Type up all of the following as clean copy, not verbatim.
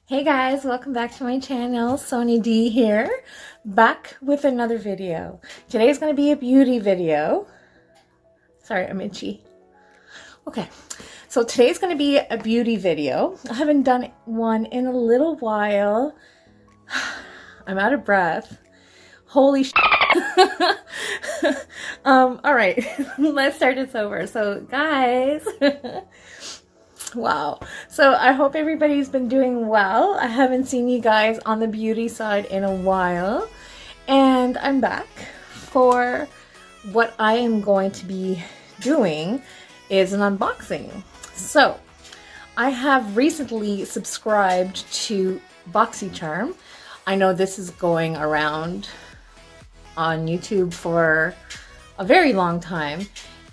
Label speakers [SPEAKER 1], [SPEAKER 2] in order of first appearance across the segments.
[SPEAKER 1] Hey guys, welcome back to my channel. Sonia D here, back with another video. Today's going to be a beauty video. Sorry, I'm itchy. Okay, so today's going to be a beauty video. I haven't done one in a little while. I'm out of breath. Holy sh**. All right, let's start this over. So guys, wow. So I hope everybody's been doing well. I haven't seen you guys on the beauty side in a while. And I'm back for what I am going to be doing is an unboxing. So I have recently subscribed to BoxyCharm. I know this is going around on YouTube for a very long time.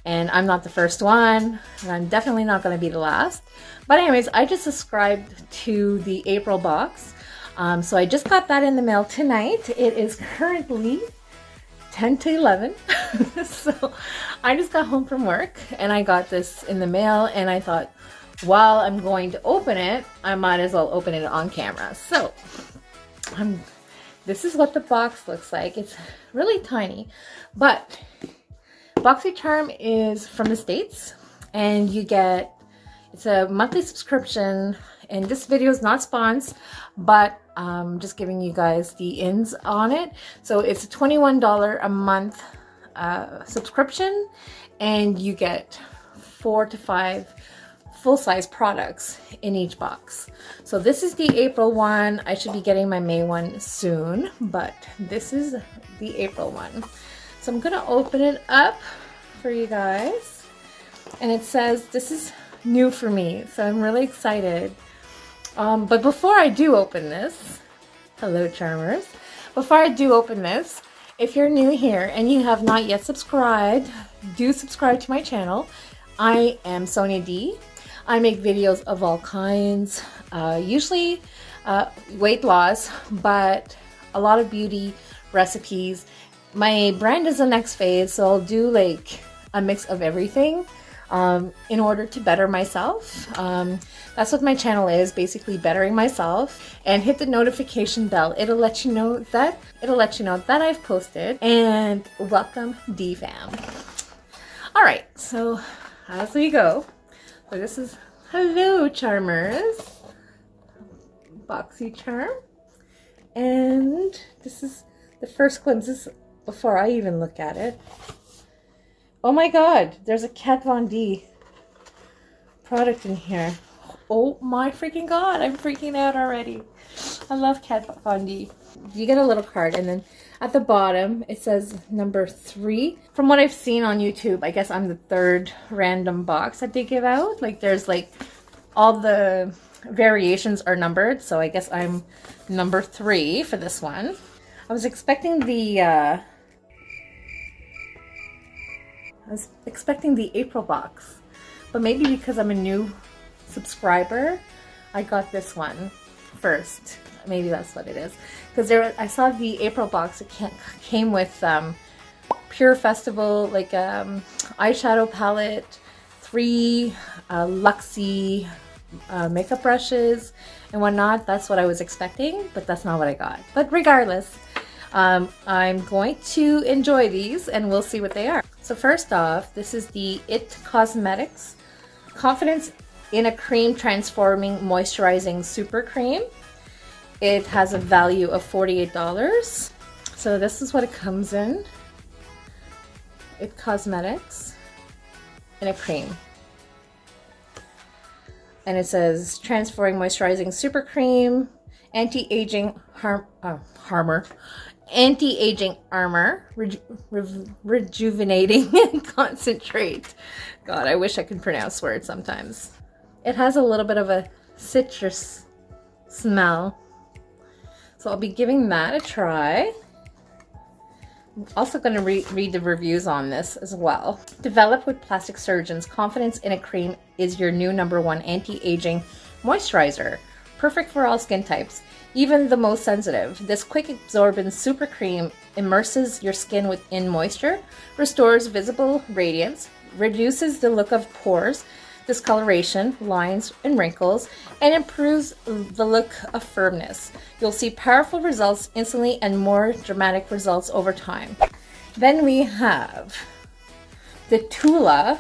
[SPEAKER 1] And I'm not the first one, and I'm definitely not going to be the last. But anyways, I just subscribed to the April box. So I just got that in the mail tonight. It is currently 10 to 11. So I just got home from work and I got this in the mail, and I thought, while I'm going to open it, I might as well open it on camera. So this is what the box looks like. It's really tiny, but BoxyCharm is from the States, and you get, it's a monthly subscription, and this video is not sponsored, but just giving you guys the ins on it. So it's a $21 a month subscription, and you get 4 to 5 full-size products in each box. So this is the April one. I should be getting my May one soon, but this is the April one. So I'm gonna open it up for you guys, and it says this is new for me, so I'm really excited. But before I do open this, hello charmers, before I do open this, if you're new here and you have not yet subscribed, do subscribe to my channel. I am Sonia D. I make videos of all kinds, usually weight loss, but a lot of beauty recipes. My brand is the next phase, so I'll do like a mix of everything in order to better myself. That's what my channel is, basically bettering myself. And hit the notification bell. It'll let you know that I've posted. And welcome D fam. All right, so as we go, so this is hello charmers, BoxyCharm, and this is the first glimpse before I even look at it. Oh my god, there's a Kat Von D product in here. Oh my freaking god, I'm freaking out already. I love Kat Von D. You get a little card, and then at the bottom it says number 3. From what I've seen on YouTube, I guess I'm the 3rd random box that they give out. Like there's like all the variations are numbered, so I guess I'm number 3 for this one. I was expecting the April box, but maybe because I'm a new subscriber, I got this one first. Maybe that's what it is. Because I saw the April box. It came with Pure Festival, like eyeshadow palette, 3 Luxie makeup brushes and whatnot. That's what I was expecting, but that's not what I got. But regardless, I'm going to enjoy these, and we'll see what they are. So first off, this is the IT Cosmetics Confidence in a Cream Transforming Moisturizing Super Cream. It has a value of $48. So this is what it comes in. IT Cosmetics in a cream. And it says Transforming Moisturizing Super Cream, Anti-Aging Anti-Aging Armor, Rejuvenating and Concentrate. God, I wish I could pronounce words sometimes. It has a little bit of a citrus smell, so I'll be giving that a try. I'm also going to read the reviews on this as well. Developed with plastic surgeons, Confidence in a Cream is your new #1 anti-aging moisturizer. Perfect for all skin types, even the most sensitive. This quick absorbent super cream immerses your skin within moisture, restores visible radiance, reduces the look of pores, discoloration, lines, and wrinkles, and improves the look of firmness. You'll see powerful results instantly and more dramatic results over time. Then we have the Tula.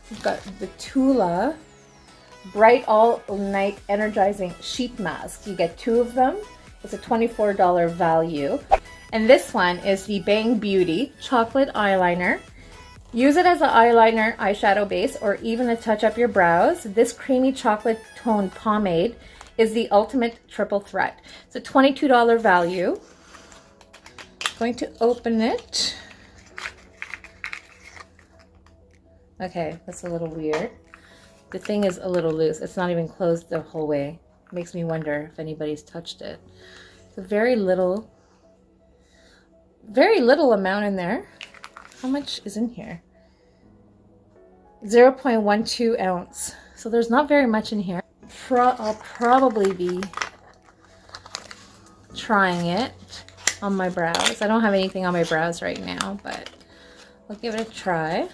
[SPEAKER 1] We've got the Tula Bright All Night Energizing Sheet Mask. You get 2 of them. It's a $24 value. And this one is the Bang Beauty Chocolate Eyeliner. Use it as an eyeliner, eyeshadow base, or even to touch up your brows. This creamy chocolate toned pomade is the ultimate triple threat. It's a $22 value. I'm going to open it. Okay, that's a little weird. The thing is a little loose. It's not even closed the whole way. It makes me wonder if anybody's touched it. It's a very little amount in there. How much is in here? 0.12 ounce. So there's not very much in here. I'll probably be trying it on my brows. I don't have anything on my brows right now, but I'll give it a try.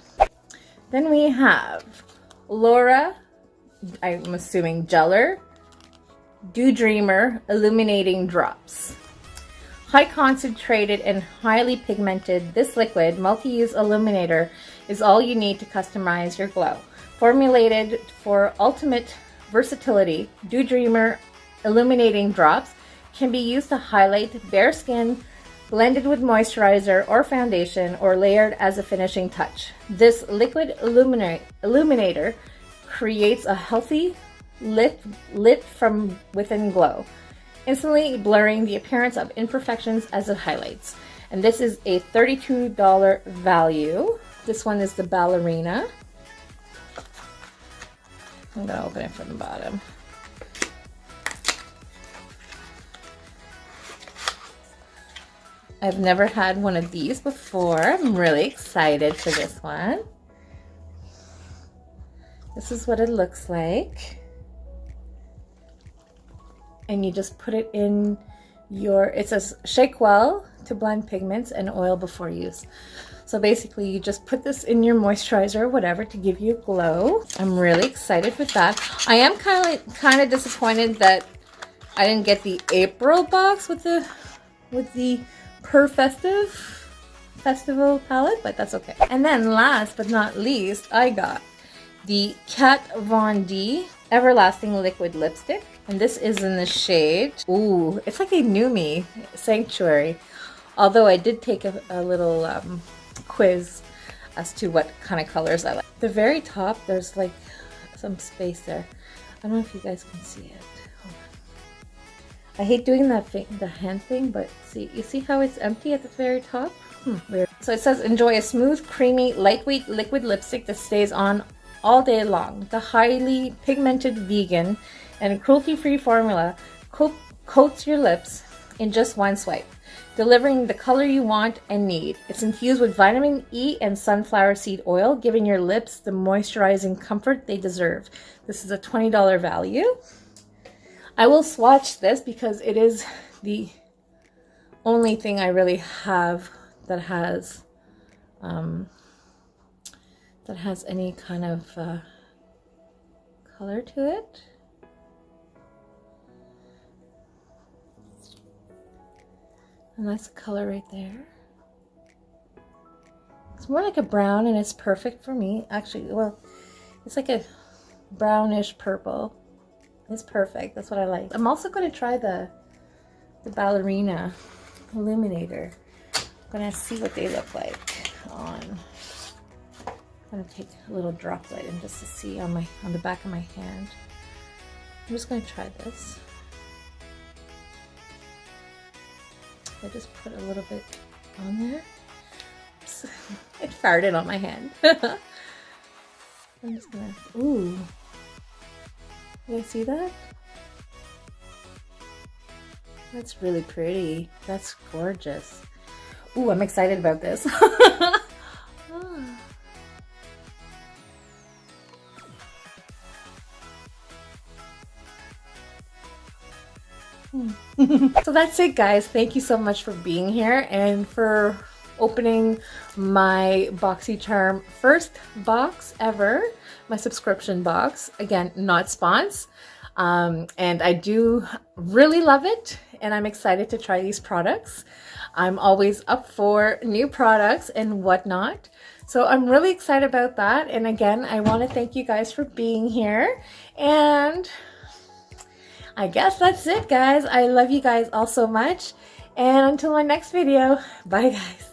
[SPEAKER 1] Then we have Laura, I'm assuming Geller, Dew Dreamer Illuminating Drops. High concentrated and highly pigmented, this liquid multi-use illuminator is all you need to customize your glow. Formulated for ultimate versatility, Dew Dreamer Illuminating Drops can be used to highlight bare skin, blended with moisturizer or foundation, or layered as a finishing touch. This liquid illuminator creates a healthy, lit from within glow, instantly blurring the appearance of imperfections as it highlights. And this is a $32 value. This one is the Ballerina. I'm gonna open it from the bottom. I've never had one of these before. I'm really excited for this one. This is what it looks like. And you just put it in your, it says shake well to blend pigments and oil before use. So basically you just put this in your moisturizer or whatever to give you a glow. I'm really excited with that. I am kind of disappointed that I didn't get the April box with the Per Festival palette, but that's okay. And then last but not least, I got the Kat Von D Everlasting Liquid Lipstick. And this is in the shade, ooh, it's like a New Me Sanctuary. Although I did take a little quiz as to what kind of colors I like. The very top, there's like some space there. I don't know if you guys can see it. Hold on. I hate doing that thing, the hand thing, but see, you see how it's empty at the very top? Weird. So it says, enjoy a smooth, creamy, lightweight liquid lipstick that stays on all day long. The highly pigmented vegan and cruelty-free formula coats your lips in just one swipe, delivering the color you want and need. It's infused with vitamin E and sunflower seed oil, giving your lips the moisturizing comfort they deserve. This is a $20 value. I will swatch this because it is the only thing I really have that has any kind of color to it. And that's the color right there. It's more like a brown and it's perfect for me. Actually, well, it's like a brownish purple. It's perfect. That's what I like. I'm also going to try the Ballerina Illuminator. I'm going to see what they look like on. I'm going to take a little droplet and just to see on the back of my hand. I'm just going to try this. I just put a little bit on there. Oops. It farted on my hand. I'm just gonna, ooh. You guys see that? That's really pretty. That's gorgeous. Ooh, I'm excited about this. So that's it, guys. Thank you so much for being here and for opening my BoxyCharm first box ever, my subscription box. Again, not spons. And I do really love it, and I'm excited to try these products. I'm always up for new products and whatnot. So I'm really excited about that. And again, I want to thank you guys for being here. And I guess that's it, guys. I love you guys all so much. And until my next video, bye guys.